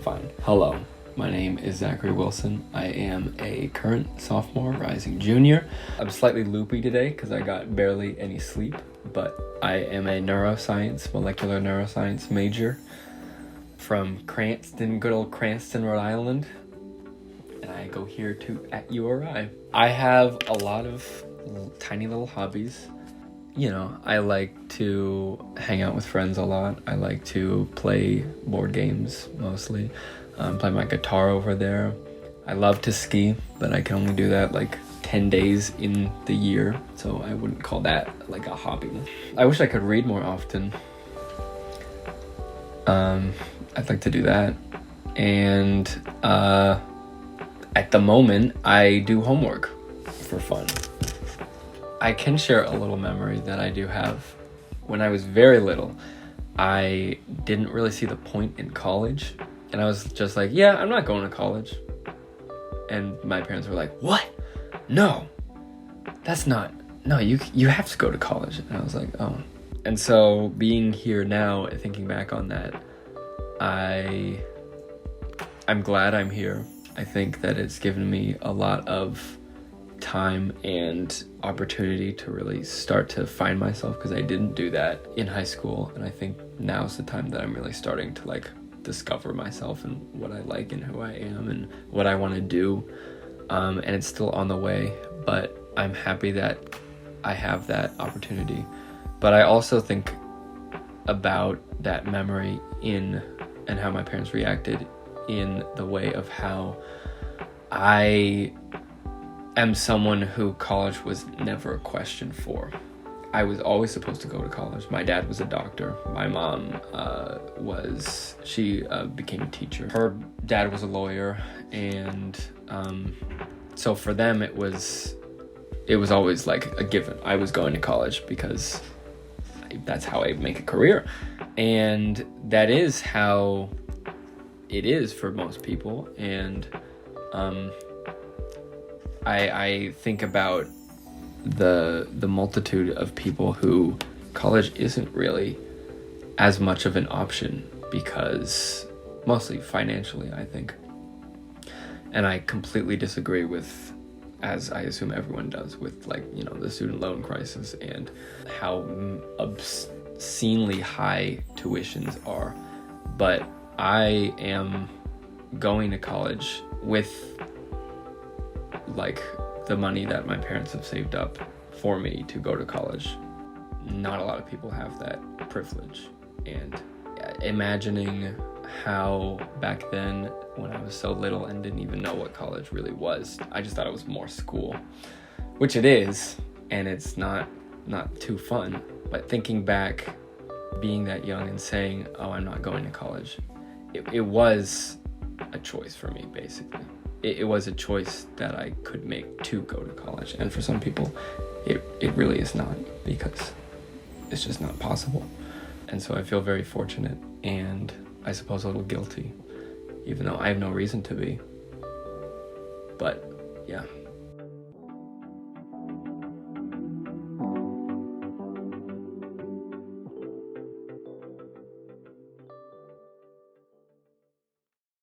Fine. Hello, my name is Zachary Wilson. I am a current sophomore, rising junior. I'm slightly loopy today because I got barely any sleep, but I am a molecular neuroscience major from Cranston, good old Cranston, Rhode Island. And I go here at URI. I have a lot of tiny little hobbies. I like to hang out with friends a lot. I like to play board games mostly. Play my guitar over there. I love to ski, but I can only do that like 10 days in the year, so I wouldn't call that like a hobby. I wish I could read more often. I'd like to do that. And at the moment, I do homework for fun. I can share a little memory that I do have. When I was very little, I didn't really see the point in college. And I was just like, yeah, I'm not going to college. And my parents were like, what? No, you have to go to college. And I was like, oh. And so being here now, thinking back on that, I'm glad I'm here. I think that it's given me a lot of time and opportunity to really start to find myself, because I didn't do that in high school, and I think now's the time that I'm really starting to discover myself and what I like and who I am and what I want to do, and it's still on the way, but I'm happy that I have that opportunity. But I also think about that memory and how my parents reacted in the way of how I am someone who college was never a question for. I was always supposed to go to college. My dad was a doctor. My mom she became a teacher. Her dad was a lawyer, and so for them it was always like a given. I was going to college because that's how I make a career, and that is how it is for most people. And I think about the multitude of people who college isn't really as much of an option, because mostly financially, I think. And I completely disagree with, as I assume everyone does, with the student loan crisis and how obscenely high tuitions are. But I am going to college with the money that my parents have saved up for me to go to college. Not a lot of people have that privilege. And imagining how back then, when I was so little and didn't even know what college really was, I just thought it was more school, which it is, and it's not too fun. But thinking back, being that young and saying, oh, I'm not going to college, it was a choice for me, basically. It was a choice that I could make to go to college. And for some people, it really is not, because it's just not possible. And so I feel very fortunate, and I suppose a little guilty, even though I have no reason to be. But yeah.